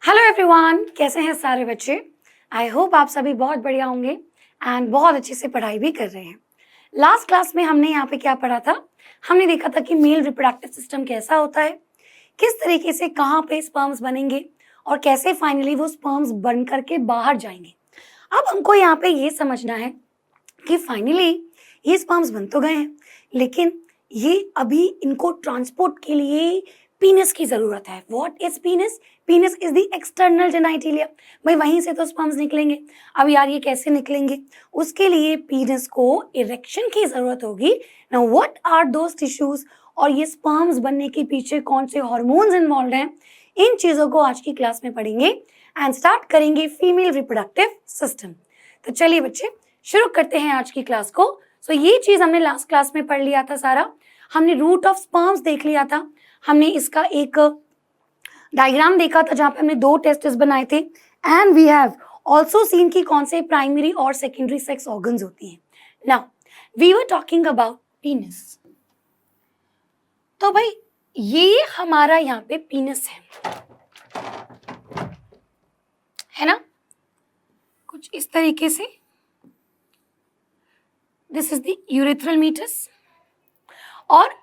Hello everyone, कैसे हैं सारे बच्चे। आई होप आप सभी बहुत बढ़िया होंगे एंड बहुत अच्छे से पढ़ाई भी कर रहे हैं। लास्ट क्लास में हमने यहाँ पे क्या पढ़ा था, हमने देखा था कि मेल रिप्रोडक्टिव सिस्टम कैसा होता है, किस तरीके से कहाँ पे स्पर्म्स बनेंगे और कैसे फाइनली वो स्पर्म्स बन करके बाहर जाएंगे। अब हमको यहाँ पे ये समझना है कि फाइनली ये स्पर्म्स बन तो गए हैं, लेकिन ये अभी इनको ट्रांसपोर्ट के लिए पीनस की जरूरत है। What is penis? Penis is the external genitalia. भाई वहीं से तो स्पर्म्स निकलेंगे। अब यार ये कैसे निकलेंगे? उसके लिए पीनस को इरेक्शन की जरूरत होगी। Now what are those tissues और ये स्पर्म्स बनने के पीछे कौन से हॉर्मोन्स इन्वॉल्व हैं, इन चीजों को आज की क्लास में पढ़ेंगे एंड स्टार्ट करेंगे फीमेल रिप्रोडक्टिव सिस्टम। तो चलिए बच्चे शुरू करते हैं आज की क्लास को। सो ये चीज हमने लास्ट क्लास में पढ़ लिया था सारा। हमने रूट ऑफ स्पर्म्स देख लिया था, हमने इसका एक डायग्राम देखा था जहां पे हमने दो टेस्टिस बनाए थे and we have also seen कि कौन से प्राइमरी और सेकेंडरी सेक्स ऑर्गन्स होती हैं। Now we were talking about penis. तो भाई ये हमारा यहाँ पे पीनस है ना, कुछ इस तरीके से। This is the urethral meatus और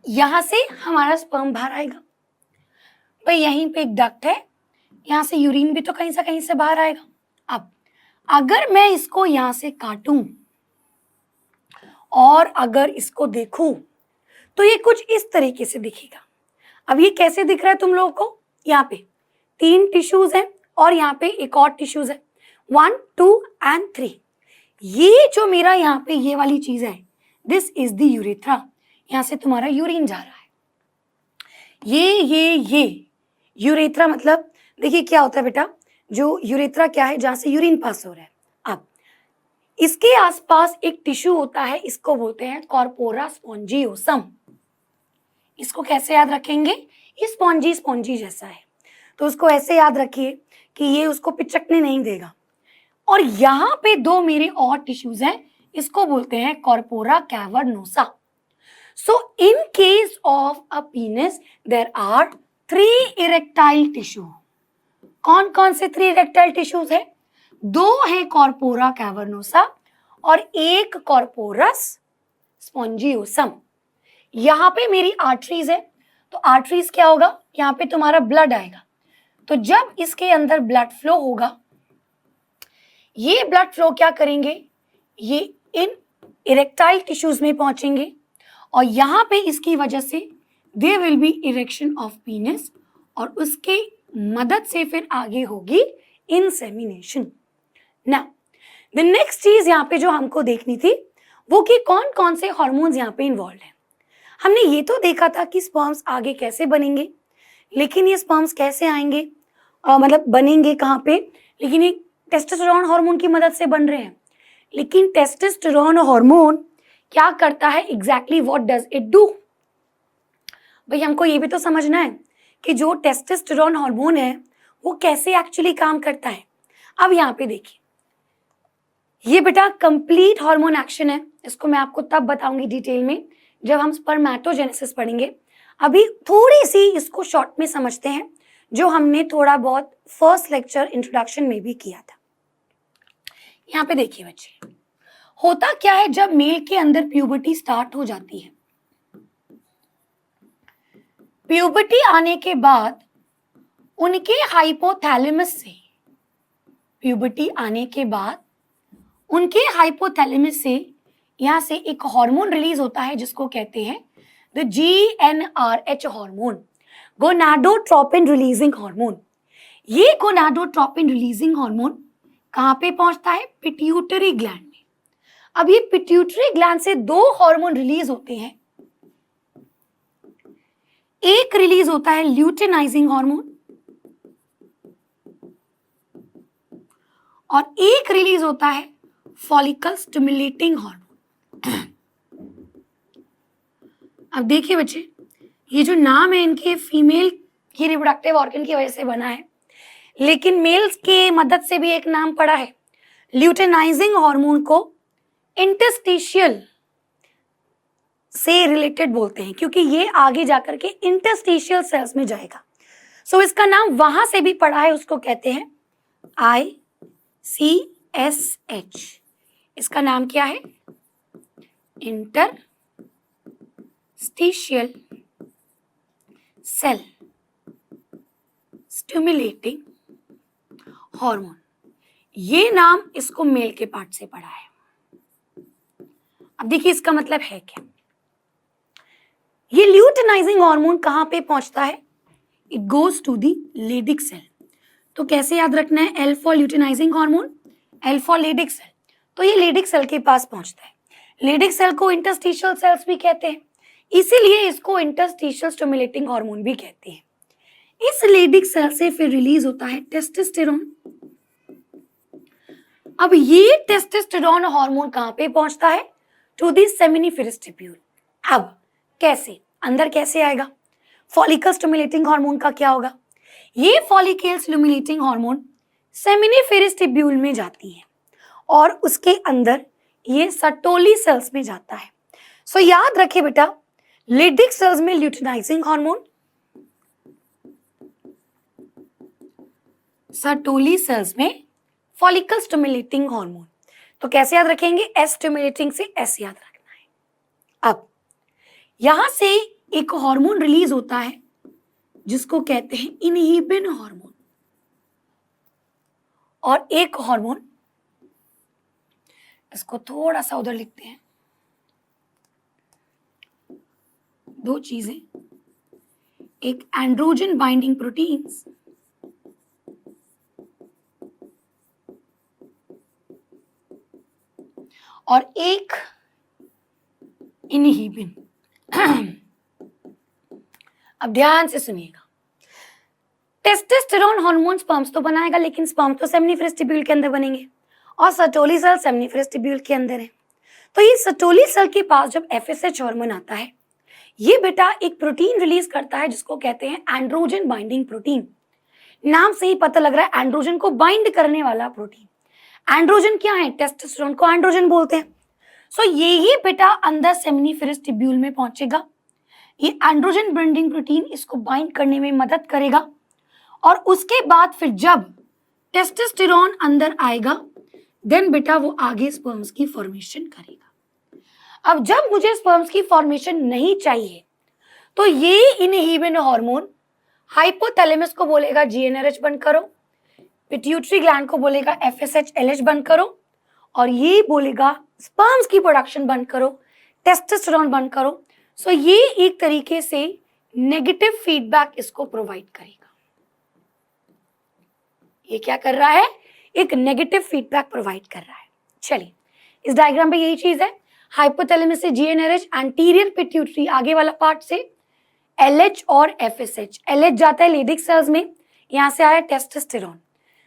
यहां से हमारा स्पर्म बाहर आएगा। भाई यहीं पे एक डक्ट है, यहां से यूरिन भी तो कहीं से बाहर आएगा। अब अगर मैं इसको यहां से काटूं और अगर इसको देखूं तो ये कुछ इस तरीके से दिखेगा। अब ये कैसे दिख रहा है तुम लोगों को? यहाँ पे 3 टिश्यूज हैं और यहाँ पे एक और टिश्यूज है, 1, 2 एंड 3। ये जो मेरा यहाँ पे ये वाली चीज है, दिस इज द यूरेथ्रा। यहाँ से तुम्हारा यूरिन जा रहा है। ये यूरेथ्रा मतलब देखिए क्या होता है बेटा, जो यूरेथ्रा क्या है, जहां से यूरिन पास हो रहा है। अब इसके आसपास एक टिश्यू होता है, इसको बोलते हैं कॉर्पोरा स्पॉन्जियोसम। इसको कैसे याद रखेंगे? ये स्पॉन्जी जैसा है, तो उसको ऐसे याद रखिए कि ये उसको पिचकने नहीं देगा। और यहाँ पे 2 मेरे और टिश्यूज हैं, इसको बोलते हैं corpora cavernosa. So in case of a penis, there are 3 erectile tissue. कौन कौन से 3 erectile tissues है? 2 है कॉर्पोरा कैवर्नोसा और एक कॉर्पोरस स्पॉन्जियोसम। यहाँ पे मेरी आर्टरीज है, तो आर्टरीज क्या होगा, यहाँ पे तुम्हारा ब्लड आएगा। तो जब इसके अंदर ब्लड फ्लो होगा, ये ब्लड फ्लो क्या करेंगे, ये इन इरेक्टाइल टिश्यूज में पहुंचेंगे और यहाँ पे इसकी वजह से there will be erection of penis और उसके मदद से फिर आगे होगी इंसेमिनेशन। नाउ द नेक्स्ट चीज यहाँ पे जो हमको देखनी थी वो कि कौन कौन से हार्मोन्स यहाँ पे इन्वॉल्व हैं। हमने ये तो देखा था कि स्पर्म्स आगे कैसे बनेंगे, लेकिन ये स्पर्म्स कैसे आएंगे, मतलब बनेंगे कहाँ पे, लेकिन ये टेस्टोस्टेरोन हार्मोन की मदद से बन रहे हैं। लेकिन टेस्टोस्टेरोन हार्मोन क्या करता है exactly, what does it do? भाई हमको ये भी तो समझना है कि जो टेस्टोस्टेरोन हार्मोन है वो कैसे एक्चुअली काम करता है। अब यहाँ पे देखिए, ये बेटा कंप्लीट हार्मोन एक्शन है, इसको मैं आपको तब बताऊंगी डिटेल में जब हम स्पर्मेटोजेनेसिस पढ़ेंगे। अभी थोड़ी सी इसको शॉर्ट में समझते हैं, जो हमने थोड़ा बहुत फर्स्ट लेक्चर इंट्रोडक्शन में भी किया था। यहाँ पे देखिए बच्चे, होता क्या है जब मेल के अंदर प्यूबर्टी स्टार्ट हो जाती है, प्यूबर्टी आने के बाद उनके हाइपोथैलेमस से, प्यूबर्टी आने के बाद उनके हाइपोथैलेमस से यहां से एक हार्मोन रिलीज होता है जिसको कहते हैं the GnRH hormone, gonadotropin releasing hormone. ये गोनाडोट्रोपिन रिलीजिंग हार्मोन कहां पे पहुंचता है? Pituitary gland. अब ये पिट्यूटरी ग्लैंड से 2 हार्मोन रिलीज होते हैं, एक रिलीज होता है ल्यूटेनाइजिंग हार्मोन और एक रिलीज होता है फॉलिकल स्टिमुलेटिंग हार्मोन। अब देखिए बच्चे, ये जो नाम है इनके फीमेल की रिप्रोडक्टिव ऑर्गन की वजह से बना है, लेकिन मेल्स के मदद से भी एक नाम पड़ा है। ल्यूटेनाइजिंग हार्मोन को इंटरस्टिशियल से रिलेटेड बोलते हैं, क्योंकि ये आगे जाकर के इंटरस्टिशियल सेल्स में जाएगा। सो इसका नाम वहां से भी पढ़ा है, उसको कहते हैं ICSH। इसका नाम क्या है? Interstitial cell stimulating hormone. ये नाम इसको मेल के पार्ट से पढ़ा है। अब देखिए इसका मतलब है क्या। ये ल्यूटिनाइजिंग हार्मोन कहां पे पहुंचता है? It goes to the Leydig cell. तो कैसे याद रखना है? L for luteinizing hormone, L for Leydig cell. तो ये लेडिक सेल के पास पहुंचता है। लेडिक सेल को इंटरस्टिशियल सेल्स भी कहते हैं, इसीलिए इसको इंटरस्टिशियल स्टिमुलेटिंग हार्मोन भी कहते हैं। इस लेडिक सेल से फिर रिलीज होता है टेस्टोस्टेरोन। अब ये टेस्टोस्टेरोन हार्मोन कहां पे पहुंचता है? To the seminiferous tubule. अब कैसे, अंदर कैसे आएगा? फॉलिकल स्टिमुलेटिंग हार्मोन का क्या होगा? ये follicle stimulating hormone seminiferous tubule में जाती है और उसके अंदर ये सटोली सेल्स में जाता है। सो याद रखे बेटा, लेडिक सेल्स में ल्यूटिनाइजिंग हार्मोन, सटोली सेल्स में फॉलिकल स्टिमुलेटिंग हार्मोन। तो कैसे याद रखेंगे? एस स्टिमुलेटिंग से एस याद रखना है। अब यहां से एक हार्मोन रिलीज होता है जिसको कहते हैं इनहिबिन हार्मोन, और एक हार्मोन, इसको थोड़ा सा उधर लिखते हैं, दो चीजें, एक एंड्रोजन बाइंडिंग प्रोटीन्स और एक इनहिबिन। अब ध्यान से सुनिएगा, टेस्टोस्टेरोन हार्मोन स्पर्म्स तो बनाएगा, लेकिन स्पर्म तो सेमिनिफेरस ट्यूब्यूल के अंदर बनेंगे और सटोली सेल सेमिनिफेरस ट्यूब्यूल के अंदर है। तो ये सटोली सेल के पास जब FSH हार्मोन आता है, ये बेटा एक प्रोटीन रिलीज करता है जिसको कहते हैं एंड्रोजन बाइंडिंग प्रोटीन। नाम से ही पता लग रहा है एंड्रोजन को बाइंड करने वाला प्रोटीन। एंड्रोजन क्या है? टेस्टोस्टेरोन को एंड्रोजन बोलते हैं। सो ये ही बेटा अंदर सेमिनिफेरस ट्यूब्यूल में पहुंचेगा। ये एंड्रोजन बाइंडिंग प्रोटीन इसको बाइंड करने में मदद करेगा और उसके बाद फिर जब टेस्टोस्टेरोन अंदर आएगा, देन बेटा वो आगे स्पर्म्स की फॉर्मेशन करेगा। अब जब मुझे स्पर्म्स की फॉर्मेशन नहीं चाहिए तो ये इनहिबिन हार्मोन हाइपोथैलेमस को बोलेगा GnRH बंद करो, पिट्यूटरी ग्लैंड को बोलेगा FSH LH बंद करो, और ये बोलेगा स्पर्म्स की प्रोडक्शन बंद करो, टेस्टोस्टेरोन बंद करो। सो ये एक तरीके से नेगेटिव फीडबैक इसको प्रोवाइड करेगा। ये क्या कर रहा है? एक नेगेटिव फीडबैक प्रोवाइड कर रहा है। चलिए, इस डायग्राम पे यही चीज है, हाइपोथैलेमस से GnRH, एंटीरियर पिट्यूटरी आगे वाला पार्ट से LH और FSH। LH जाता है लेडिक सेल्स में, यहां से आया टेस्टोस्टेरोन।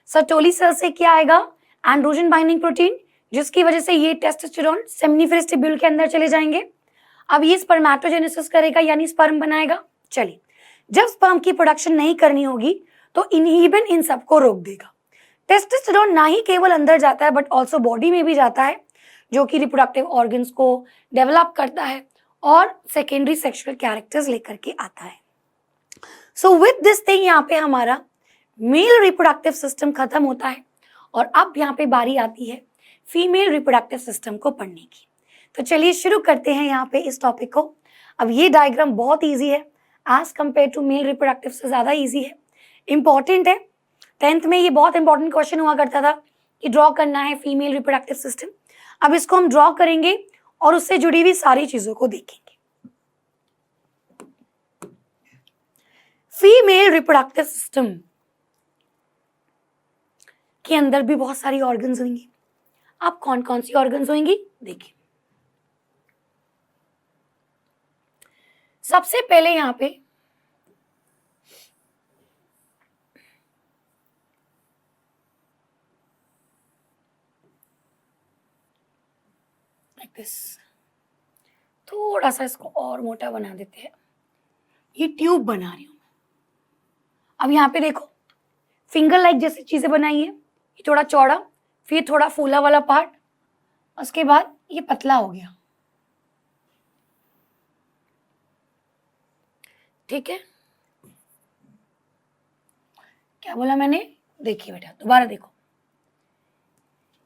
सटोली सेल से क्या आएगा? एंड्रोजन बाइंडिंग प्रोटीन, जिसकी वजह से ये टेस्टोस्टेरोन सेमिनिफेरस ट्यूब्यूल के अंदर चले जाएंगे। अब ये स्पर्मेटोजेनेसिस करेगा, यानी स्पर्म बनाएगा। चलिए, जब स्पर्म की प्रोडक्शन नहीं करनी होगी तो इनहिबिन इन सबको रोक देगा। टेस्टोस्टेरोन ना ही केवल अंदर जाता है बट ऑल्सो बॉडी में भी जाता है, जो कि रिप्रोडक्टिव ऑर्गन्स को डेवलप करता है और सेकेंडरी सेक्सुअल कैरेक्टर्स लेकर के आता है। सो विद दिस थिंग यहाँ पे हमारा मेल रिप्रोडक्टिव सिस्टम खत्म होता है और अब यहाँ पे बारी आती है फीमेल रिप्रोडक्टिव सिस्टम को पढ़ने की। तो चलिए शुरू करते हैं यहाँ पे इस टॉपिक को। अब ये डायग्राम बहुत ईजी है, as compare to male reproductive से ज्यादा ईजी है, इंपॉर्टेंट है। 10th में ये बहुत इंपॉर्टेंट क्वेश्चन हुआ करता था कि ड्रॉ करना है फीमेल रिप्रोडक्टिव सिस्टम। अब इसको हम ड्रॉ करेंगे और उससे जुड़ी हुई सारी चीजों को देखेंगे। फीमेल रिप्रोडक्टिव सिस्टम के अंदर भी बहुत सारी ऑर्गन्स होंगी। अब कौन कौन सी ऑर्गन्स होंगी देखिए। सबसे पहले यहां पे लाइक दिस, थोड़ा सा इसको और मोटा बना देते हैं। ये ट्यूब बना रही हूं। अब यहां पे देखो फिंगर लाइक जैसी चीजें बनाई है, ये थोड़ा चौड़ा, फिर थोड़ा फूला वाला पार्ट, उसके बाद ये पतला हो गया। ठीक है, क्या बोला मैंने, देखिए बेटा दोबारा देखो,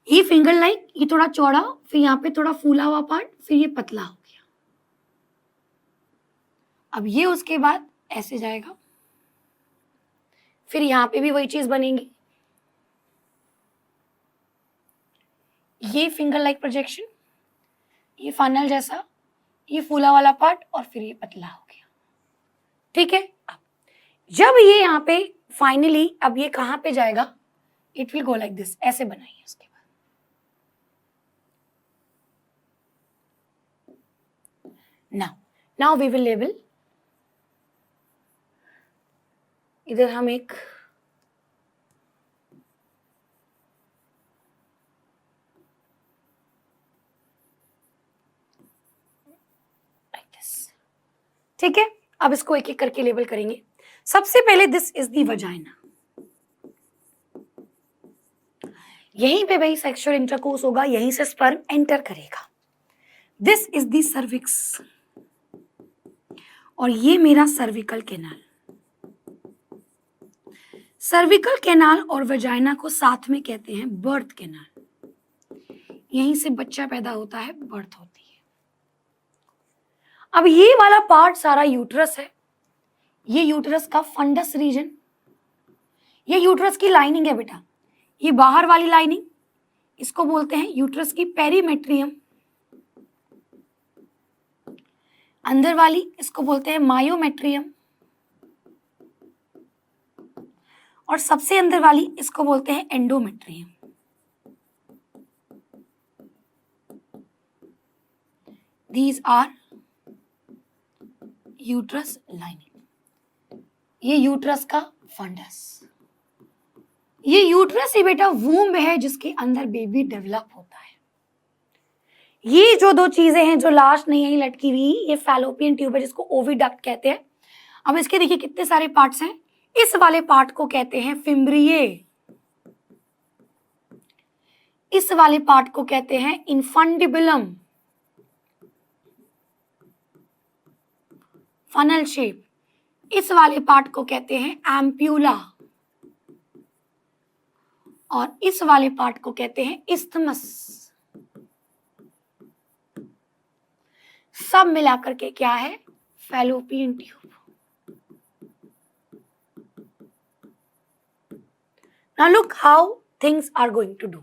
ये फिंगर लाइक, ये थोड़ा चौड़ा, फिर यहाँ पे थोड़ा फूला हुआ पार्ट, फिर ये पतला हो गया। अब ये उसके बाद ऐसे जाएगा, फिर यहाँ पे भी वही चीज बनेगी, ये फिंगर लाइक प्रोजेक्शन, ये फनल जैसा, ये फूला वाला पार्ट, और फिर ये पतला हो गया। ठीक है, अब जब ये यहाँ पे फाइनली, अब ये कहाँ पे जाएगा, it will go like this, ऐसे बनाइए उसके बाद। नाउ वी विल लेबल, इधर हम एक ठीक है, अब इसको एक एक करके लेबल करेंगे। सबसे पहले दिस इज दी वजाइना, यहीं पे भाई सेक्सुअल इंटरकोर्स होगा, यहीं से स्पर्म एंटर करेगा। दिस इज दी सर्विक्स, और ये मेरा सर्विकल कैनाल। सर्विकल कैनाल और वजाइना को साथ में कहते हैं बर्थ कैनाल, यहीं से बच्चा पैदा होता है, बर्थ होती है। अब ये वाला पार्ट सारा यूट्रस है, ये यूट्रस का फंडस रीजन, ये यूट्रस की लाइनिंग है बेटा, ये बाहर वाली लाइनिंग, इसको बोलते हैं यूट्रस की पेरीमेट्रियम, अंदर वाली इसको बोलते हैं मायोमेट्रियम, और सबसे अंदर वाली इसको बोलते हैं endometrium. These are uterus lining, ये यूट्रस का फंडस, ये यूट्रस ही बेटा वूम्ब है जिसके अंदर बेबी डेवलप होता है। ये जो दो चीजें हैं जो लास्ट नहीं है लटकी हुई, ये फैलोपियन ट्यूब है जिसको ओविडक्ट कहते हैं। अब इसके देखिए कितने सारे पार्ट्स हैं, इस वाले पार्ट को कहते हैं फिम्ब्रिये, इस वाले पार्ट को कहते हैं इन्फंडिबुलम, फनल शेप, इस वाले पार्ट को कहते हैं एम्प्यूला, और इस वाले पार्ट को कहते हैं इस्थमस। सब मिलाकर के क्या है, fallopian tube. Now look how things are going to do.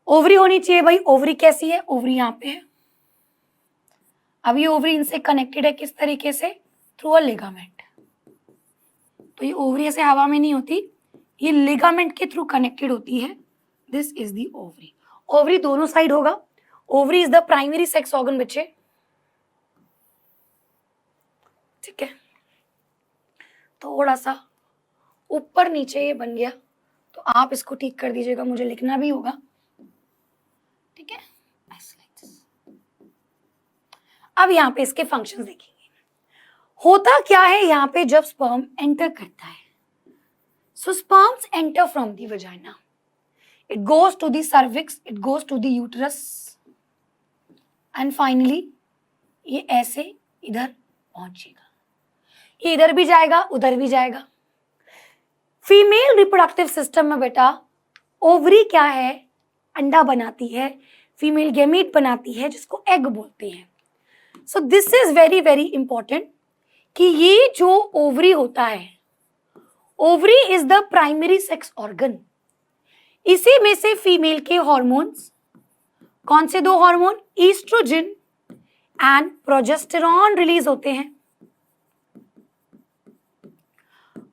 Ovary होनी चाहिए भाई, ओवरी कैसी है, ओवरी यहाँ पे है। अब ये ओवरी इनसे कनेक्टेड है किस तरीके से, थ्रू अ लिगामेंट। तो ये ओवरी ऐसे हवा में नहीं होती, ये लिगामेंट के थ्रू कनेक्टेड होती है। This is the ovary. Ovary दोनों साइड होगा, ovary is the primary sex organ बच्चे, ठीक है। थोड़ा सा ऊपर नीचे ये बन गया, तो आप इसको ठीक कर दीजिएगा, मुझे लिखना भी होगा, ठीक है। अब यहाँ पे इसके फंक्शंस देखेंगे। होता क्या है यहाँ पे जब स्पर्म एंटर करता है, so sperms enter from the vagina, it goes to the cervix, it goes to the uterus, and finally ये ऐसे इधर पहुंचेगा। ये इधर भी जाएगा, उधर भी जाएगा। फीमेल रिप्रोडक्टिव सिस्टम में बेटा ओवरी क्या है, अंडा बनाती है, फीमेल गैमीट बनाती है जिसको एग बोलते हैं। So this is very very important कि ये जो ओवरी होता है, ovary is the primary sex organ. इसी में से फीमेल के हॉर्मोन्स, कौन से दो hormone, estrogen and progesterone release होते हैं,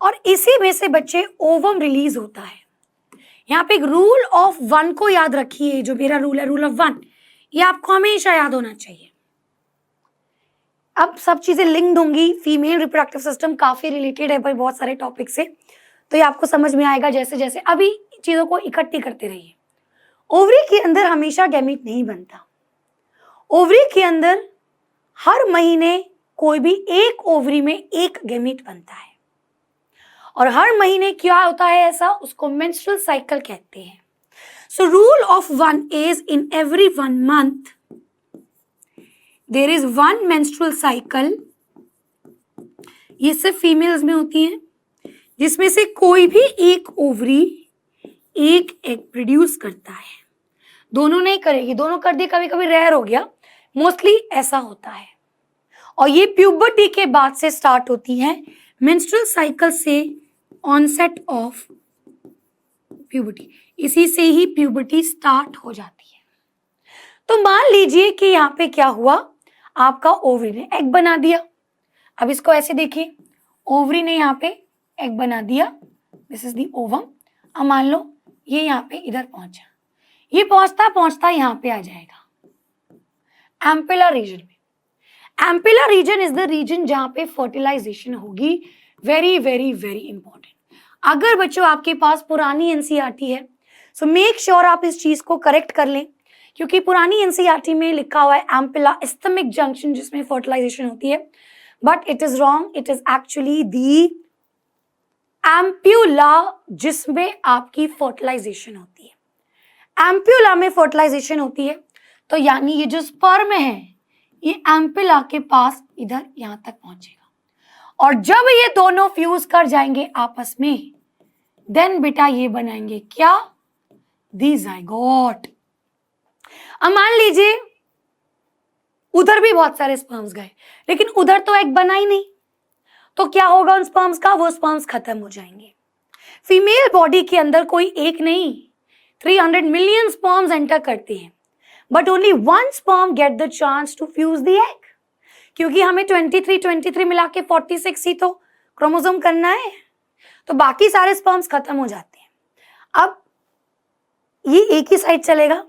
और इसी में से बच्चे ओवम रिलीज होता है। यहाँ पे एक रूल ऑफ वन को याद रखिए, जो मेरा रूल है, रूल ऑफ वन, ये आपको हमेशा याद होना चाहिए। अब सब चीजें लिंक्ड होंगी, फीमेल रिप्रोडक्टिव सिस्टम काफी रिलेटेड है भाई बहुत सारे टॉपिक से, तो ये आपको समझ में आएगा जैसे जैसे। अभी चीजों को इकट्ठी करते रहिए। ओवरी के अंदर हमेशा गैमीट नहीं बनता, ओवरी के अंदर हर महीने कोई भी एक ओवरी में एक गैमीट बनता है, और हर महीने क्या होता है ऐसा, उसको मेंस्ट्रुअल साइकिल कहते हैं। So rule of one is in every 1 month there is 1 menstrual cycle। ये सिर्फ फीमेल्स में होती है। जिसमें से कोई भी एक ओवरी एक एग प्रोड्यूस करता है। दोनों नहीं करेगी, दोनों कर दी कभी कभी रेयर हो गया, मोस्टली ऐसा होता है। और ये प्यूबर्टी के बाद से स्टार्ट होती है, मेंस्ट्रुअल साइकिल से ऑनसेट ऑफ प्यूबर्टी, इसी से ही प्यूबर्टी स्टार्ट हो जाती है। तो मान लीजिए कि यहाँ पे क्या हुआ, आपका ओवरी ने एग बना दिया। अब इसको ऐसे देखिए, ओवरी ने यहाँ पे एग बना दिया, दिस इज दी ओवम। अब मान लो ये यहाँ पे इधर पहुंचा, ये पहुंचता पहुंचता यहाँ पे आ जाएगा एम्पिला रीजन में। एम्पिला रीजन इज द रीजन जहाँ पे फर्टिलाइजेशन होगी। Very very very important. अगर बच्चों आपके पास पुरानी एनसीईआरटी है, सो मेक श्योर आप इस चीज को करेक्ट कर लें, क्योंकि पुरानी एनसीईआरटी में लिखा हुआ है एम्पिला इस्थमिक जंक्शन जिसमें फर्टिलाइजेशन होती है, but it is wrong, it is actually the ampulla जिसमें आपकी फर्टिलाइजेशन होती है। एम्प्यूला में फर्टिलाइजेशन होती है, तो यानी ये जो स्पर्म है ये एम्प्यूला के पास इधर यहां तक पहुंचेगा, और जब ये दोनों फ्यूज कर जाएंगे आपस में, देन बेटा ये बनाएंगे क्या, दी जाइगोट। अब मान लीजिए उधर भी बहुत सारे स्पर्म्स गए, लेकिन उधर तो एग बना ही नहीं, तो क्या होगा उन स्पर्म्स का, वो स्पर्म्स खत्म हो जाएंगे। फीमेल बॉडी के अंदर कोई एक नहीं 300 मिलियन स्पर्म्स एंटर करते हैं, but only one sperm get the chance to fuse the egg, क्योंकि हमें 23 मिला के 46 ही तो क्रोमोसोम करना है, तो बाकी सारे स्पर्म्स खत्म हो जाते हैं। अब ये एक ही साइड चलेगा,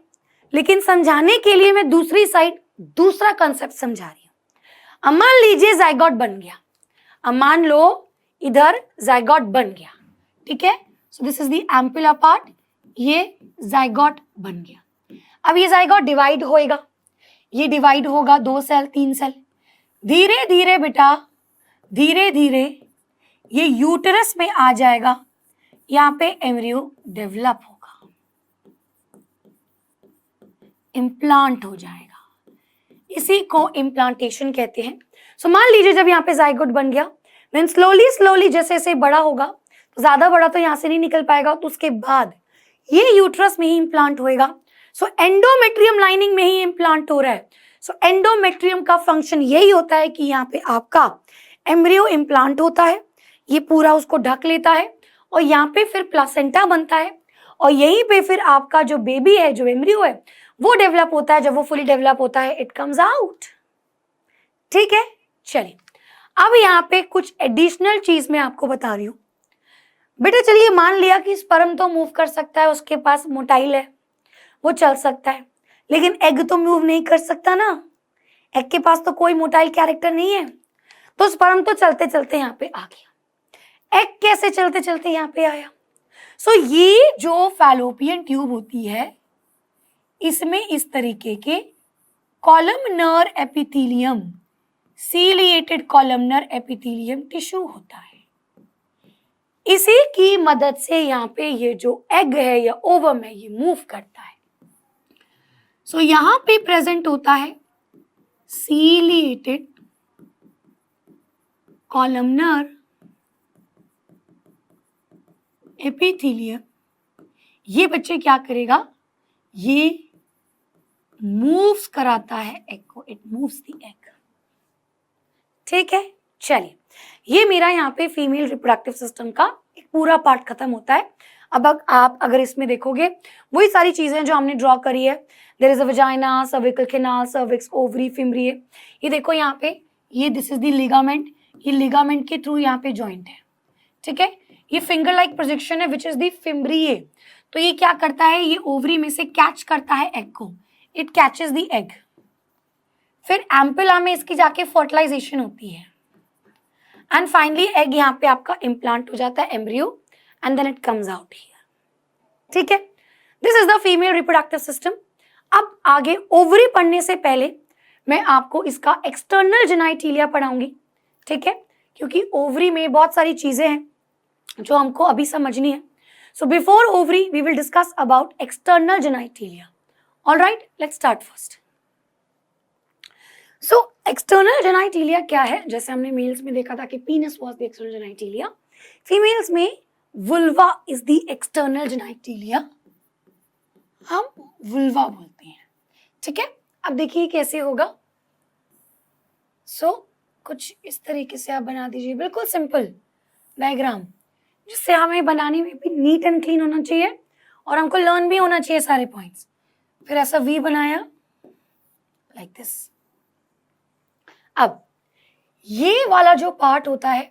लेकिन समझाने के लिए मैं दूसरी साइड दूसरा कंसेप्ट समझा रही हूं। अब मान लीजिए जाइगोट बन गया, अब मान लो इधर जाइगोट बन गया, ठीक है, सो this is the ampulla part, ये जाइगोट बन गया। अब ये जाइगोट डिवाइड होएगा, ये डिवाइड होगा 2 सेल 3 सेल, धीरे धीरे बेटा धीरे धीरे ये यूटेरस में आ जाएगा, यहाँ पे एम्ब्रियो डेवलप होगा, इम्प्लांट हो जाएगा, इसी को इम्प्लांटेशन कहते हैं। सो मान लीजिए जब यहाँ पे जाइगोट बन गया, देन स्लोली स्लोली जैसे जैसे बड़ा होगा, तो ज्यादा बड़ा तो यहाँ से नहीं निकल पाएगा, तो उसके बाद ये यूट्रस में ही इम्प्लांट होएगा। सो एंडोमेट्रियम लाइनिंग में ही इम्प्लांट हो रहा है। सो एंडोमेट्रियम का फंक्शन यही होता है कि यहाँ पे आपका एम्ब्रियो इम्प्लांट होता है, ये पूरा उसको ढक लेता है, और यहाँ पे फिर प्लासेंटा बनता है, और यहीं पे फिर आपका जो बेबी है, जो एम्ब्रियो है, वो डेवलप होता है। जब वो फुली डेवलप होता है, इट कम्स आउट। ठीक है, चलिए अब यहाँ पे कुछ एडिशनल चीज मैं आपको बता रही हूँ। बेटा चलिए मान लिया कि स्पर्म तो मूव कर सकता है, उसके पास मोटाइल है, वो चल सकता है, लेकिन एग तो मूव नहीं कर सकता ना, एग के पास तो कोई मोटाइल कैरेक्टर नहीं है, तो स्पर्म तो चलते चलते यहाँ पे आ गया। एग कैसे चलते चलते यहाँ पे आया? सो ये जो फैलोपियन ट्यूब होती है, इसमें इस तरीके के columnar epithelium, ciliated columnar epithelium tissue होता है। इसी की मदद से यहाँ पे ये जो एग है या ओवम है, ये मूव करता है। सो यहाँ पे प्रेजेंट होता है सीलिएटेड कॉलमनर एपिथेलियम। ये बच्चे क्या करेगा, ये मूव्स कराता है एग को, इट मूव्स द एग। ठीक है, चलिए ये मेरा यहाँ पे फीमेल रिप्रोडक्टिव सिस्टम का एक पूरा पार्ट खत्म होता है। अब आप अगर इसमें देखोगे वही सारी चीजें जो हमने ड्रॉ करी है, there is a vagina, cervical canal, cervix, ovary, fimbriae. ये देखो यहाँ पे, ये दिस इज द लिगामेंट, ये लिगामेंट के थ्रू यहाँ पे जॉइंट है। ठीक है, ये फिंगर लाइक प्रोजेक्शन है विच इज द फिम्ब्रिए। तो ये क्या करता है, ये ओवरी में से कैच करता है एग को, इट कैचेस द एग। फिर एम्पुला में इसकी जाके फर्टिलाइजेशन होती है, एंड फाइनली एग यहाँ पे आपका इम्प्लांट हो जाता है, embryo, and then it comes out here. ठीक है, this is the female reproductive system. अब आगे ओवरी पढ़ने से पहले मैं आपको इसका एक्सटर्नल जेनाइटिलिया पढ़ाऊंगी। ठीक है, क्योंकि ओवरी में बहुत सारी चीजें हैं जो हमको अभी समझनी है। So before ovary we will discuss about external genitalia. Alright, let's start first. So external genitalia क्या है? जैसे हमने मेल्स में देखा था कि penis was the external genitalia, females में vulva is the external genitalia, हम वुल्वा बोलते हैं, ठीक है। अब देखिए कैसे होगा। सो कुछ इस तरीके से आप बना दीजिए, बिल्कुल सिंपल डायग्राम, जिससे हमें बनाने में भी नीट एंड क्लीन होना चाहिए और हमको लर्न भी होना चाहिए सारे पॉइंट्स। फिर ऐसा वी बनाया लाइक दिस। अब ये वाला जो पार्ट होता है,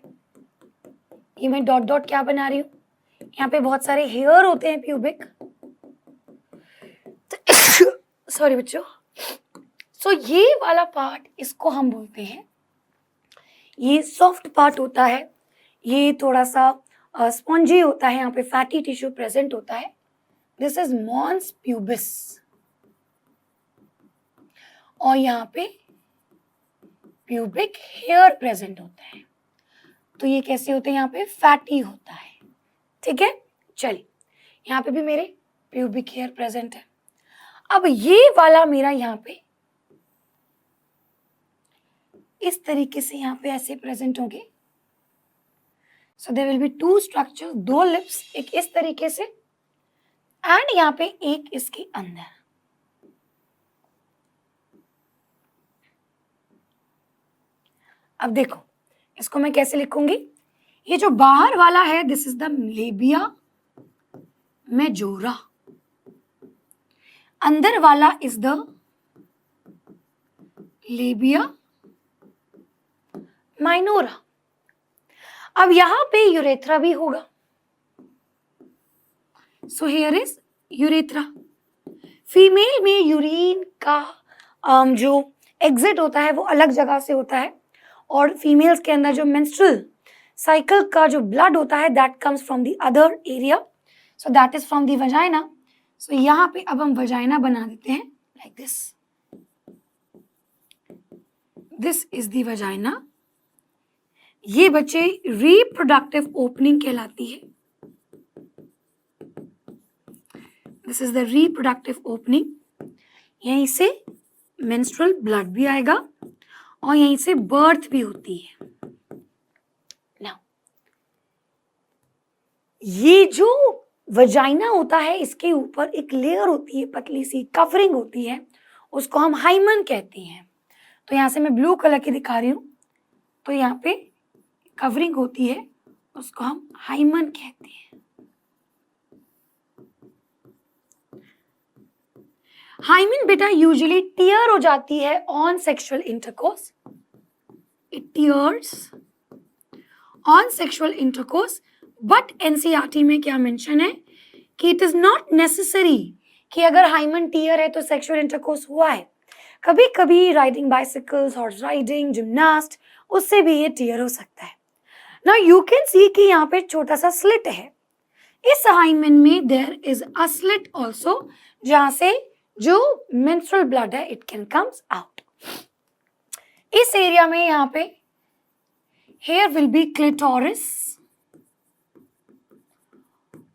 ये मैं डॉट डॉट क्या बना रही हूँ, यहाँ पे बहुत सारे हेयर होते हैं प्यूबिक, सॉरी बच्चों। सो ये वाला पार्ट, इसको हम बोलते हैं, ये सॉफ्ट पार्ट होता है, ये थोड़ा सा स्पॉन्जी होता है, यहाँ पे फैटी टिश्यू प्रेजेंट होता है। दिस इज मॉन्स प्यूबिस, और यहाँ पे प्यूबिक हेयर प्रेजेंट होता है। तो ये कैसे होते हैं, यहाँ पे फैटी होता है, ठीक है। चलिए यहाँ पे भी मेरे प्यूबिक हेयर प्रेजेंट है। अब ये वाला मेरा यहाँ पे इस तरीके से यहाँ पे ऐसे प्रेजेंट होंगे। So there will be two structures, दो लिप्स, एक इस तरीके से एंड यहाँ पे एक इसके अंदर। अब देखो इसको मैं कैसे लिखूंगी, ये जो बाहर वाला है this is the labia majora, अंदर वाला इज द लेबिया माइनोरा। अब यहां पे यूरेथ्रा भी होगा। So here is urethra. Female में यूरिन का जो एग्जिट होता है वो अलग जगह से होता है, और फीमेल्स के अंदर जो मेंस्ट्रुअल साइकिल का जो ब्लड होता है that comes from the other area, so that is from the vagina. So यहाँ पे अब हम वजाइना बना देते हैं like this. This is the vagina. ये बच्चे रिप्रोडक्टिव ओपनिंग कहलाती है। This is the reproductive opening. यहीं से मेंस्ट्रुअल ब्लड भी आएगा और यहीं से बर्थ भी होती है। नाउ ये जो वजाइना होता है इसके ऊपर एक लेयर होती है, पतली सी कवरिंग होती है, उसको हम हाइमन कहते हैं। तो यहां से मैं ब्लू कलर की दिखा रही हूं, तो यहाँ पे कवरिंग होती है, उसको हम हाइमन कहते हैं। हाइमन बेटा यूजुअली टियर हो जाती है on sexual intercourse, it tears on sexual intercourse, but NCERT में क्या मेंशन है कि इट इज नॉट नेसेसरी कि अगर हाइमन टियर है तो सेक्सुअल इंटरकोर्स हुआ है। कभी कभी riding bicycles, horse riding, gymnast, उससे भी ये टियर हो सकता है। नाउ यू कैन सी कि यहाँ पे छोटा सा स्लिट है। इस हाइमन में there is a slit also, जहां से जो मेंस्ट्रुअल ब्लड है इट कैन कम्स आउट। इस एरिया में यहाँ पे हेयर विल बी क्लिटोरिस,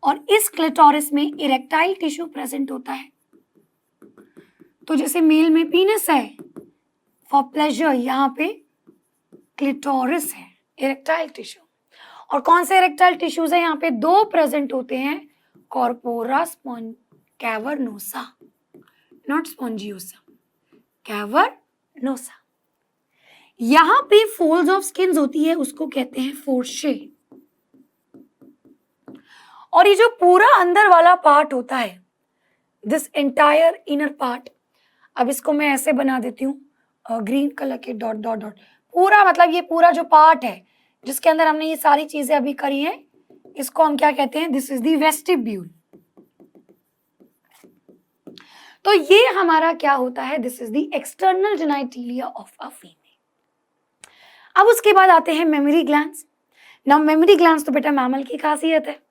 और इस क्लिटोरिस में इरेक्टाइल टिश्यू प्रेजेंट होता है। तो जैसे मेल में पीनस है फॉर प्लेजर, यहाँ पे क्लिटोरिस है, इरेक्टाइल टिश्यू। और कौन से इरेक्टाइल टिश्यूज है यहाँ पे, दो प्रेजेंट होते हैं, कॉर्पोरा कैवर्नोसा, नॉट स्पॉन्जियोसा, कैवर्नोसा। यहाँ पे फोल्ड्स ऑफ स्किन्स होती है, उसको कहते हैं फोर्शे। और ये जो पूरा अंदर वाला पार्ट होता है, दिस एंटायर इनर पार्ट, अब इसको मैं ऐसे बना देती हूँ ग्रीन कलर के डॉट डॉट डॉट। पूरा मतलब ये पूरा जो पार्ट है जिसके अंदर हमने ये सारी चीजें अभी करी हैं, इसको हम क्या कहते हैं, दिस इज द वेस्टिब्यूल। तो ये हमारा क्या होता है, this is the external genitalia of a female. अब उसके बाद आते हैं mammary glands. Now mammary glands तो बेटा मैमल की खासियत है।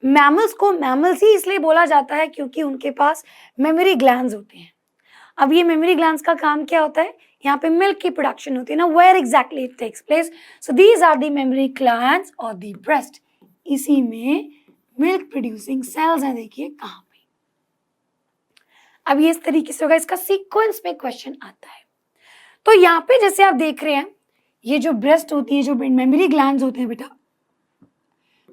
मैमल्स को मैमल्स ही इसलिए बोला जाता है क्योंकि उनके पास मेमोरी ग्लैंड्स होते हैं। अब ये मेमोरी ग्लैंड्स का काम क्या होता है, यहाँ पे मिल्क की प्रोडक्शन होती है ना, where exactly it takes place, so these are the mammary glands और द ब्रेस्ट। इसी में मिल्क प्रोड्यूसिंग सेल्स हैं, देखिए कहाँ पे। अब ये इस तरीके से होगा, इसका सीक्वेंस में क्वेश्चन आता है। तो यहाँ पे जैसे आप देख रहे हैं, ये जो ब्रेस्ट होती है, जो मेमोरी ग्लैंड्स होते हैं बेटा,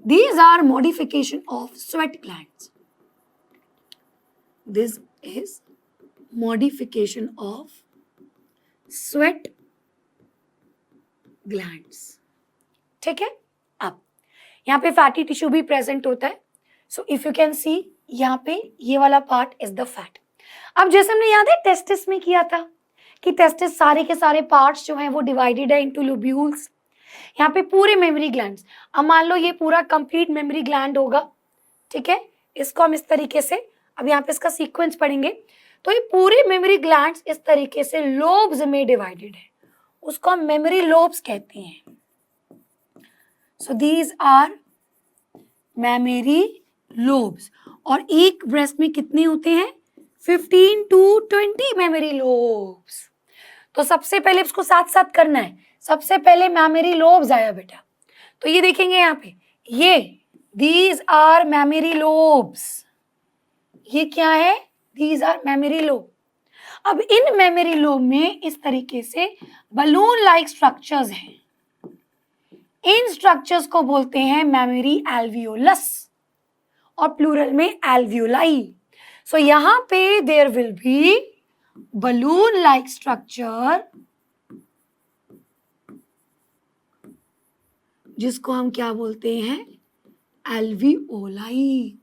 These are modification of sweat glands. This is modification of sweat glands. ठीक है, अब यहाँ पे फैटी टिश्यू भी प्रेजेंट होता है. So if you can see यहाँ पे ये वाला पार्ट इज द फैट. अब जैसे हमने याद है टेस्टिस में किया था कि टेस्टिस सारे के सारे पार्ट्स जो हैं वो डिवाइडेड है इनटू लोब्यूल्स. यहाँ पे पूरे मेमोरी ग्लैंड्स. अब मान लो ये पूरा कंप्लीट मेमोरी ग्लैंड होगा, ठीक है. इसको हम इस तरीके से, अब यहाँ पे इसका सीक्वेंस पढ़ेंगे तो ये पूरे मेमोरी ग्लैंड्स इस तरीके से लोब्स में डिवाइडेड है, उसको हम मेमोरी लोब्स कहते हैं. So these are mammary lobes. और एक ब्रेस्ट में कितने होते हैं? 15 to 20 मेमोरी लोब्स. तो सबसे पहले इसको साथ साथ करना है. सबसे पहले मेमोरी लोब्स आया बेटा, तो ये देखेंगे यहाँ पे, ये दीज आर मेमोरी लोब्स. ये क्या है? These are memory lobe. अब इन मेमोरी लोब में इस तरीके से बलून लाइक स्ट्रक्चर्स हैं. इन स्ट्रक्चर्स को बोलते हैं मेमोरी एल्वियोलस और प्लूरल में एल्वियोलाई. सो यहां पे there will be balloon like structure जिसको हम क्या बोलते हैं? एल्वियोलाई.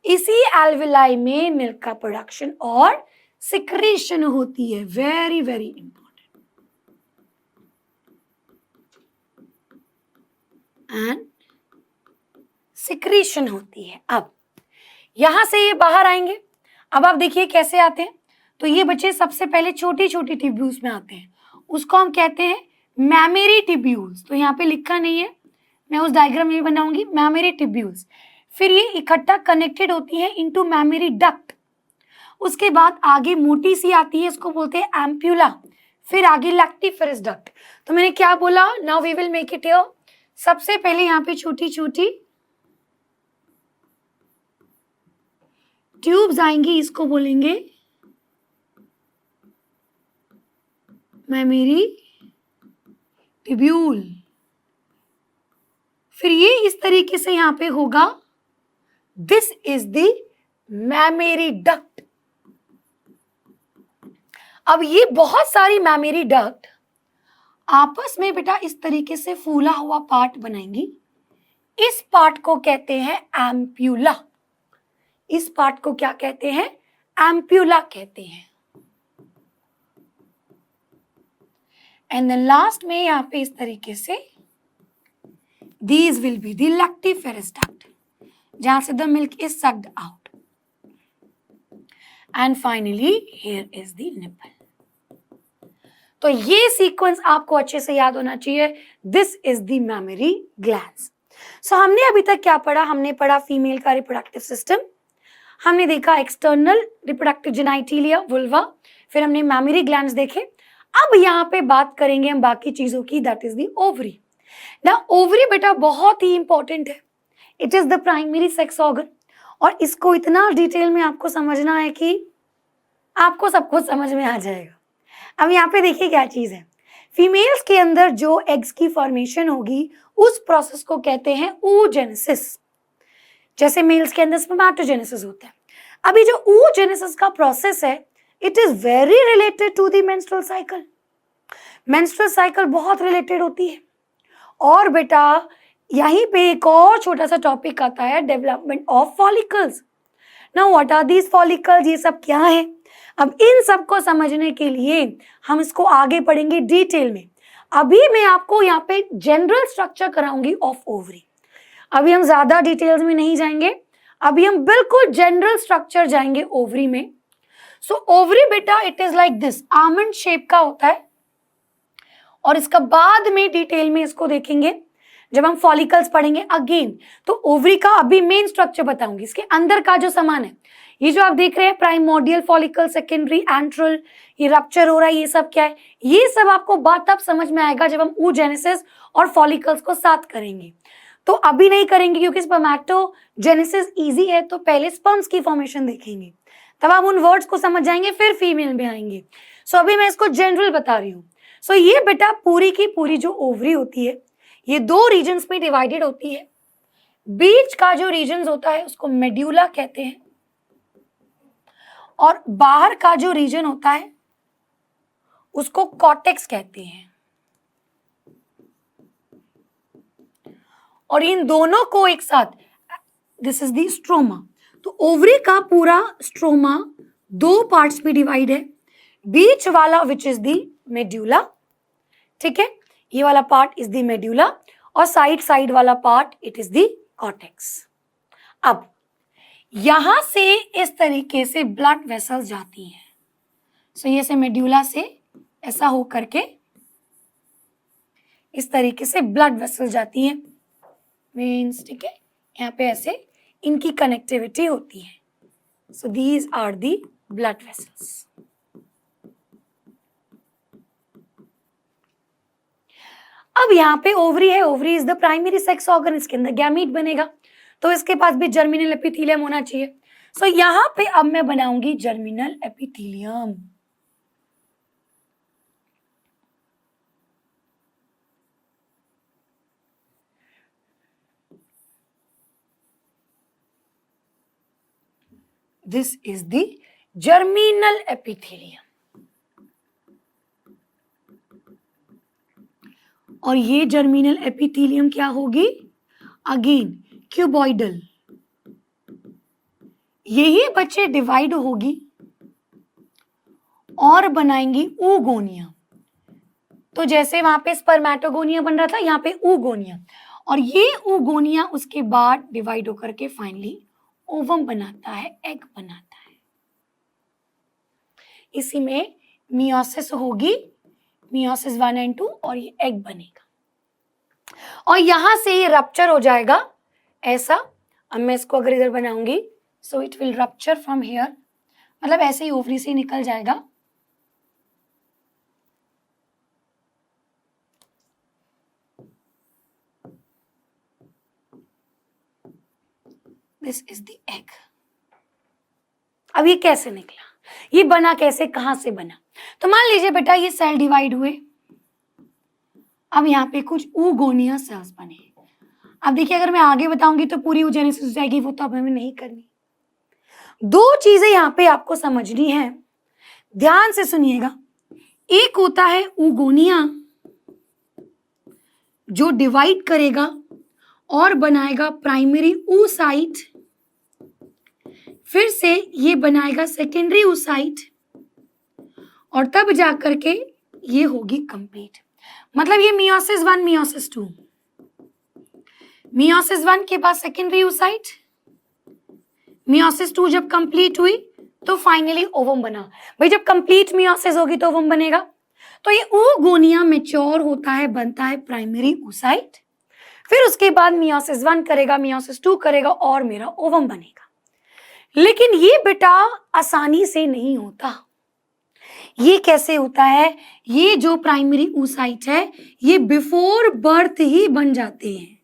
इसी एल्वियोलाई में मिल्क का प्रोडक्शन और सिक्रेशन होती है. Very very important. And secretion होती है. अब यहां से ये बाहर आएंगे. अब आप देखिए कैसे आते हैं. तो ये बच्चे सबसे पहले छोटी छोटी ट्यूब्यूल्स में आते हैं, उसको हम कहते हैं मेमोरी ट्यूब्यूल्स. तो यहाँ पे लिखा नहीं है, मैं उस डायग्राम में बनाऊंगी. Mammary tubules. फिर ये इकट्ठा कनेक्टेड होती है इनटू मेमोरी डक्ट. उसके बाद आगे मोटी सी आती है, इसको बोलते हैं एम्प्यूला. फिर आगे लैक्टिफेरस डक्ट. तो मैंने क्या बोला? Now we will make it here. सबसे पहले यहाँ पे छोटी छोटी ट्यूब्स आएंगी, इसको बोलेंगे मेमोरी ट्यूब्यूल. फिर ये इस तरीके से यहाँ पे होगा. This is the memory duct. अब ये बहुत सारी मेमोरी डक्ट आपस में बेटा इस तरीके से फूला हुआ पार्ट बनाएंगी. इस पार्ट को कहते हैं एम्प्यूला. इस पार्ट को क्या कहते हैं? एम्प्यूला कहते हैं. एंड देन लास्ट में यहाँ पे इस तरीके से these will be the lactiferous duct जहां से the milk is sucked out. And finally here is the nipple. तो ये सीक्वेंस आपको अच्छे से याद होना चाहिए. This is the mammary glands. So हमने अभी तक क्या पढ़ा? हमने पढ़ा फीमेल का रिप्रोडक्टिव सिस्टम, हमने देखा एक्सटर्नल रिप्रोडक्टिव जेनाइटिलिया वुल्वा, फिर हमने मैमरी ग्लैंड्स देखे. अब यहाँ पे बात करेंगे हम बाकी चीजों की, दैट इज द ओवरी. ना ओवरी बेटा बहुत ही इंपॉर्टेंट है. It is the primary sex organ. और इसको इतना डिटेल में आपको समझना है कि आपको सब कुछ समझ में आ जाएगा. अब यहाँ पे देखिए क्या चीज है. फीमेल्स के अंदर जो एग्स की फॉर्मेशन होगी उस प्रोसेस को कहते हैं oogenesis. जैसे मेल्स के अंदर स्पर्मेटोजेनेसिस होता है. अभी जो oogenesis का प्रोसेस है, it is very related to the menstrual cycle. Menstrual cycle बहुत रिलेटेड होती है. और बेटा यहीं पे एक और छोटा सा टॉपिक आता है, development of follicles. Now what are these follicles? ये सब क्या है? अब इन सब को समझने के लिए हम इसको आगे पढ़ेंगे डिटेल में. अभी मैं आपको यहाँ पे जनरल स्ट्रक्चर कराऊंगी ऑफ ओवरी. अभी हम ज्यादा डिटेल्स में नहीं जाएंगे, अभी हम बिल्कुल जनरल स्ट्रक्चर जाएंगे ओवरी में. सो ओवरी बेटा it is like this, almond shape का होता है. और इसका बाद में डिटेल में इसको देखेंगे जब हम फॉलिकल्स पढ़ेंगे अगेन. तो ओवरी का अभी मेन स्ट्रक्चर बताऊंगी. इसके अंदर का जो सामान है, ये जो आप देख रहे हैं प्राइमोर्डियल फॉलिकल, सेकेंडरी, एंट्रल, ये रप्चर हो रहा है, ये सब क्या है? ये सब आपको बात तब समझ में आएगा जब हम oogenesis और फॉलिकल्स को साथ करेंगे. तो अभी नहीं करेंगे क्योंकि स्पर्मेटोजेनेसिस इजी है, तो पहले स्पर्म्स की फॉर्मेशन देखेंगे, तब आप उन वर्ड्स को समझ जाएंगे, फिर फीमेल में आएंगे. सो अभी मैं इसको जनरल बता रही हूँ. सो ये बेटा पूरी की पूरी जो ओवरी होती है ये दो रीजन्स में डिवाइडेड होती है. बीच का जो रीजन होता है उसको मेड्यूला कहते हैं, और बाहर का जो रीजन होता है उसको कॉर्टेक्स कहते हैं। और इन दोनों को एक साथ, दिस इज द स्ट्रोमा। तो ओवरी का पूरा स्ट्रोमा दो पार्ट्स में डिवाइड है, बीच वाला विच इज द मेड्यूला, ठीक है, ये वाला पार्ट इज द मेड्यूला, और साइड साइड वाला part it is the cortex. अब यहां से इस तरीके से ब्लड वेसल्स जाती हैं। सो ये से मेड्यूला से ऐसा हो करके इस तरीके से ब्लड वेसल्स जाती हैं, मीन्स, ठीक है, यहाँ पे ऐसे इनकी कनेक्टिविटी होती है। So these are the blood vessels. अब यहाँ पे ओवरी है, ovary is the primary sex organ, इसके अंदर गैमीट बनेगा, तो इसके पास भी जर्मिनल एपिथेलियम होना चाहिए। सो यहाँ पे अब मैं बनाऊंगी germinal epithelium. This is the germinal epithelium, और ये जर्मिनल एपिथेलियम क्या होगी, अगेन क्यूबॉइडल। यही बच्चे डिवाइड होगी और बनाएंगी oogonia। तो जैसे वहां पे स्पर्मेटोगोनिया बन रहा था, यहाँ पे oogonia, और ये oogonia उसके बाद डिवाइड होकर के फाइनली ओवम बनाता है, एग बनाता है। इसी में मियोसिस होगी, मियोसिस 1 और 2, और ये एग बनेगा, और यहां से ये रप्चर हो जाएगा ऐसा। अब मैं इसको अगर इधर बनाऊंगी, so it will rupture from here, मतलब ऐसे ही ओवरी से निकल जाएगा। This is the egg. अब ये कैसे निकला, ये बना कैसे, कहां से बना? तो मान लीजिए बेटा ये सेल डिवाइड हुए, अब यहाँ पे कुछ oogonia सेल्स बने। अब देखिए अगर मैं आगे बताऊंगी तो पूरी oogenesis हो जाएगी, वो तो अब हमें नहीं करनी। दो चीजें यहाँ पे आपको समझनी है, ध्यान से सुनिएगा। एक होता है oogonia जो डिवाइड करेगा और बनाएगा प्राइमरी oocyte, फिर से ये बनाएगा सेकेंडरी oocyte, और तब जाकर के ये होगी कंप्लीट। मतलब ये मियोसिस 1 मियोसिस 2, मियोसिस 1 के बाद सेकेंडरी oocyte, मियोसिस 2 जब कंप्लीट हुई तो फाइनली ओवम बना। भाई जब कंप्लीट मियोसिस होगी तो ओवम बनेगा। तो ये oogonia मैच्योर होता है, बनता है प्राइमरी oocyte, फिर उसके बाद मियोसिस 1 करेगा, मियोसिस 2 करेगा, और मेरा ओवम बनेगा। लेकिन ये बेटा आसानी से नहीं होता। ये कैसे होता है? ये जो प्राइमरी oocyte है ये बिफोर बर्थ ही बन जाते हैं,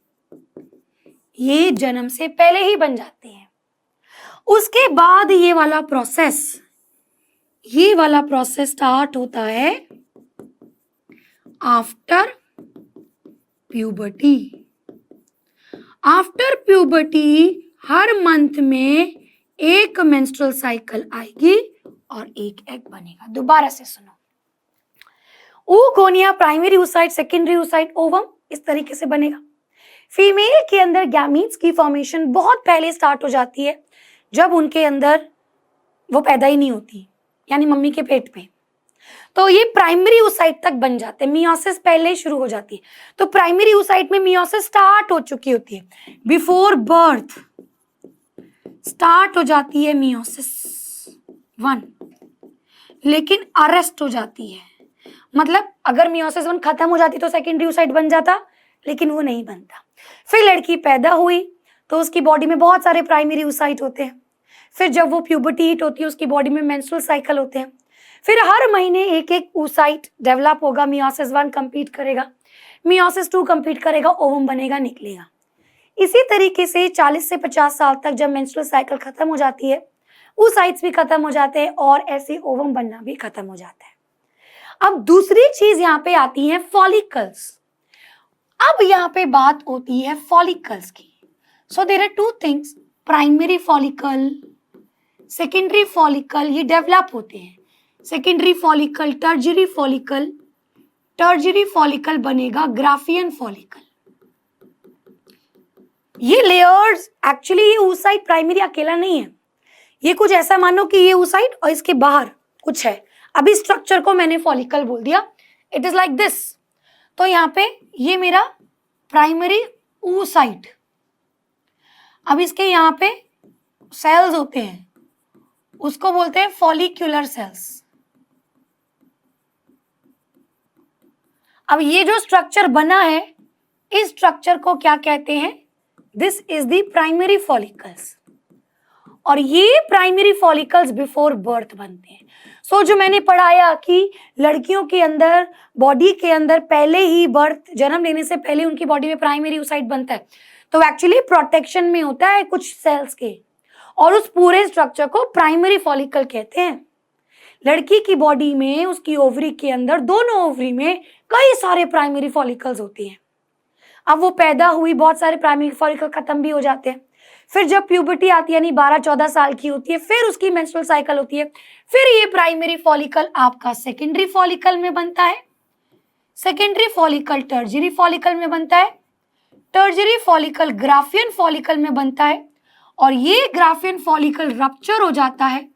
ये जन्म से पहले ही बन जाते हैं। उसके बाद ये वाला प्रोसेस स्टार्ट होता है आफ्टर प्यूबर्टी। आफ्टर प्यूबर्टी हर मंथ में एक मेंस्ट्रुअल साइकिल आएगी और एक एग बनेगा। दोबारा से सुनो, oogonia, primary oocyte, secondary oocyte, ovum, इस तरीके से बनेगा। फीमेल के अंदर गैमीट्स की फॉर्मेशन बहुत पहले स्टार्ट हो जाती है, जब उनके अंदर वो पैदा ही नहीं होती, यानी मम्मी के पेट पे। तो ये प्राइमरी oocyte तक बन जाते हैं, मियोसिस पहले शुरू हो जाती है। तो प्राइमरी oocyte में मियोसिस स्टार्ट हो चुकी होती है, बिफोर बर्थ स्टार्ट हो जाती है मियोसिस 1, लेकिन अरेस्ट हो जाती है। मतलब अगर मियोसिस 1 खत्म हो जाती तो सेकेंडरी oocyte बन जाता, लेकिन वो नहीं बनता। फिर लड़की पैदा हुई तो उसकी बॉडी में बहुत सारे प्राइमरी oocyte होते हैं। फिर जब वो प्यूबर्टी हिट होती है उसकी बॉडी में मेंस्ट्रुअल साइकिल होते हैं। फिर हर महीने एक एक oocyte डेवलप होगा, मियोसिस 1 कंप्लीट करेगा, मियोसिस 2 कंप्लीट करेगा, ओवम बनेगा, निकलेगा। इसी तरीके से 40 से 50 साल तक जब मेंस्ट्रुअल साइकिल खत्म हो जाती है, oocytes भी खत्म हो जाते हैं और ऐसे ओवम बनना भी खत्म हो जाता है। अब दूसरी चीज यहाँ पे आती है फॉलिकल्स। अब यहाँ पे बात होती है फॉलिकल्स की। So there are two things, primary follicle, secondary follicle, ये डेवलप होते हैं। Secondary follicle, tertiary follicle, tertiary follicle बनेगा ग्राफियन फॉलिकल। ये लेयर्स एक्चुअली, ये oocyte प्राइमरी अकेला नहीं है, ये कुछ ऐसा मानो कि ये oocyte और इसके बाहर कुछ है। अभी स्ट्रक्चर को मैंने फॉलिकल बोल दिया, इट इज लाइक दिस। तो यहाँ पे ये मेरा प्राइमरी oocyte, अब इसके यहाँ पे सेल्स होते हैं, उसको बोलते हैं फॉलिक्यूलर सेल्स। अब ये जो स्ट्रक्चर बना है, इस स्ट्रक्चर को क्या कहते हैं? This is the primary follicles. और ये प्राइमरी फॉलिकल्स बिफोर बर्थ बनते हैं। सो जो मैंने पढ़ाया कि लड़कियों के अंदर, बॉडी के अंदर पहले ही बर्थ, जन्म लेने से पहले उनकी बॉडी में प्राइमरी oocyte बनता है, तो एक्चुअली प्रोटेक्शन में होता है कुछ सेल्स के, और उस पूरे स्ट्रक्चर को प्राइमरी फॉलिकल कहते हैं। लड़की की बॉडी में, उसकी ओवरी के अंदर, दोनों ओवरी में कई सारे प्राइमरी फॉलिकल्स होती हैं। अब वो पैदा हुई, बहुत सारे प्राइमरी फॉलिकल खत्म भी हो जाते हैं। फिर जब प्यूबर्टी आती है, यानी 12-14 साल की होती है, फिर उसकी मेंस्ट्रुअल साइकिल होती है, फिर ये प्राइमरी फॉलिकल आपका सेकेंडरी फॉलिकल में बनता है, सेकेंडरी फॉलिकल टर्जियरी फॉलिकल में बनता है, टर्जियरी फॉलिकल ग्राफियन फॉलिकल में बनता है, और ये ग्राफियन फॉलिकल रप्चर हो जाता है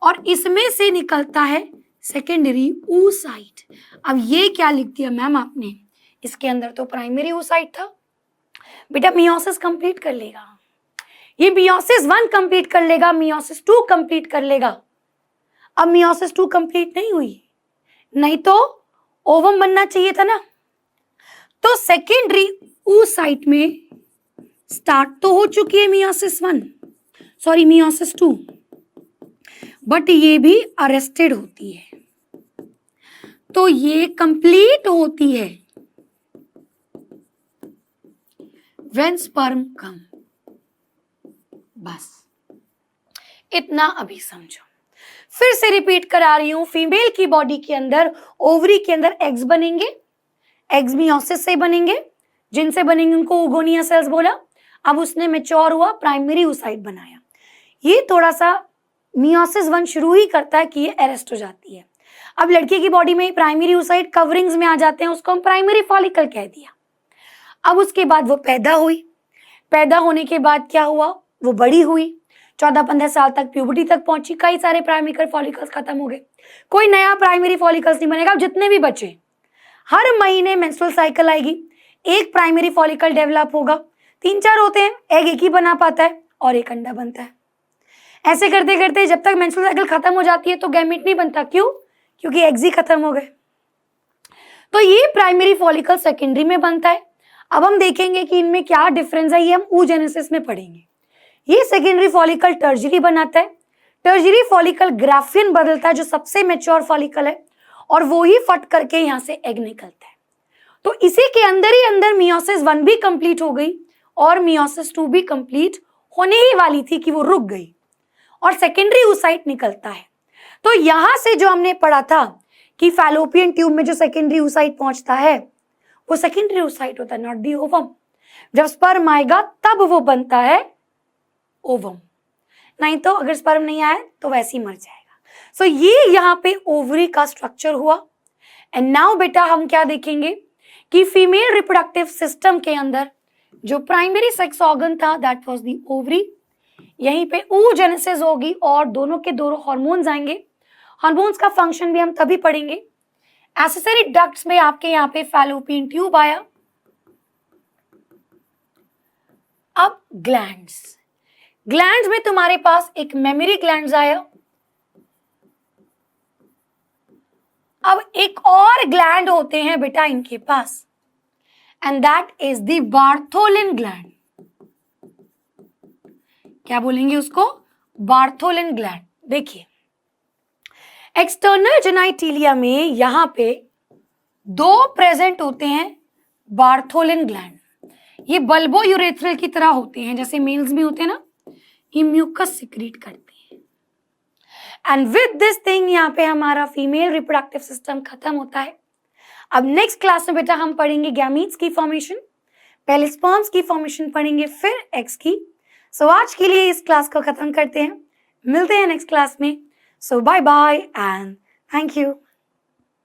और इसमें से निकलता है सेकेंडरी oocyte। अब ये क्या लिख दिया मैम आपने? इसके अंदर तो प्राइमरी oocyte था। बेटा मियोसिस कंप्लीट कर लेगा, ये मियोसिस 1 कंप्लीट कर लेगा, मियोसिस 2 कंप्लीट कर लेगा। अब मियोसिस 2 कंप्लीट नहीं हुई, नहीं तो ओवम बनना चाहिए था ना। तो सेकेंडरी oocyte में स्टार्ट तो हो चुकी है मियोसिस 1, सॉरी मियोसिस 2, बट ये भी अरेस्टेड होती है, तो ये कंप्लीट होती है व्हेन स्पर्म कम। बस इतना अभी समझो। फिर से रिपीट करा रही हूं, फीमेल की बॉडी के अंदर, ओवरी के अंदर एग्स बनेंगे, एग्स मियोसिस से बनेंगे, जिनसे बनेंगे उनको ओगोनिया सेल्स बोला। अब उसने मैच्योर हुआ, प्राइमरी oocyte बनाया। ये थोड़ा सा मियोसिस 1 शुरू ही करता है कि ये अरेस्ट हो जाती है। अब लड़की की बॉडी में प्राइमरी oocyte कवरिंग्स में आ जाते हैं, उसको हम प्राइमरी फॉलिकल कह दिया। अब उसके बाद वो पैदा हुई, पैदा होने के बाद क्या हुआ? वो बड़ी हुई, 14-15 साल तक प्यूबर्टी तक पहुंची, कई सारे प्राइमरी फॉलिकल्स खत्म हो गए, कोई नया प्राइमरी फॉलिकल्स नहीं बनेगा। अब जितने भी बचे, हर महीने मेंस्ट्रुअल साइकिल आएगी, एक प्राइमरी फॉलिकल डेवलप होगा, 3-4 होते हैं, एग एक ही बना पाता है और एक अंडा बनता है। ऐसे करते करते जब तक मेंस्ट्रुअल साइकिल खत्म हो जाती है तो गैमेट नहीं बनता। क्यों? क्योंकि एग्स ही खत्म हो गए। तो ये प्राइमरी फॉलिकल सेकेंडरी में बनता है। अब हम देखेंगे कि इनमें क्या डिफरेंस है, ये हम oogenesis में पढ़ेंगे। ये सेकेंडरी फॉलिकल टर्जियरी बनाता है, टर्जियरी फॉलिकल ग्राफियन बदलता है, जो सबसे मैच्योर फॉलिकल है, और वो ही फट करके यहाँ से एग निकलता है। तो इसी के अंदर ही अंदर मियोसिस 1 भी कंप्लीट हो गई और मियोसिस 2 भी कंप्लीट होने ही वाली थी कि वो रुक गई और सेकेंडरी oocyte निकलता है। तो यहां से जो हमने पढ़ा था कि फैलोपियन ट्यूब में जो सेकेंडरी oocyte पहुंचता है वो सेकेंडरी oocyte होता है, नॉट दी ओवम। जब स्पर्म आएगा तब वो बनता है ओवम, नहीं तो अगर स्पर्म नहीं आया तो वैसे ही मर जाएगा। सो ये यहाँ पे ओवरी का स्ट्रक्चर हुआ। एंड नाउ बेटा हम क्या देखेंगे कि फीमेल रिप्रोडक्टिव सिस्टम के अंदर जो प्राइमरी सेक्स ऑर्गन था दैट वाज दी ओवरी, यहीं पे oogenesis होगी और दोनों के दोनों हार्मोन्स आएंगे। हार्मोन्स का फंक्शन भी हम तभी पढ़ेंगे। एक्सेसरी डक्ट्स में आपके यहाँ पे फैलोपियन ट्यूब आया। अब ग्लैंड्स, ग्लैंड्स में तुम्हारे पास एक मेमरी ग्लैंड्स आया। अब एक और ग्लैंड होते हैं बेटा इनके पास, and that is the Bartholin gland. क्या बोलेंगे उसको? Bartholin gland. देखिए एक्सटर्नल जेनाइटिलिया में यहां पे 2 प्रेजेंट होते हैं बार्थोलिन ग्लैंड। ये बल्बो यूरेथ्रल की तरह होते हैं, जैसे मेल्स में होते हैं ना, ये म्यूकस सिक्रीट करते हैं। एंड विद दिस थिंग यहाँ पे हमारा फीमेल रिप्रोडक्टिव सिस्टम खत्म होता है। अब नेक्स्ट क्लास में बेटा हम पढ़ेंगे गैमीट्स की फॉर्मेशन। पहले स्पर्म्स की फॉर्मेशन पढ़ेंगे, फिर एग्स की। सो आज के लिए इस क्लास को खत्म करते हैं, मिलते हैं नेक्स्ट क्लास में। So bye bye and thank you.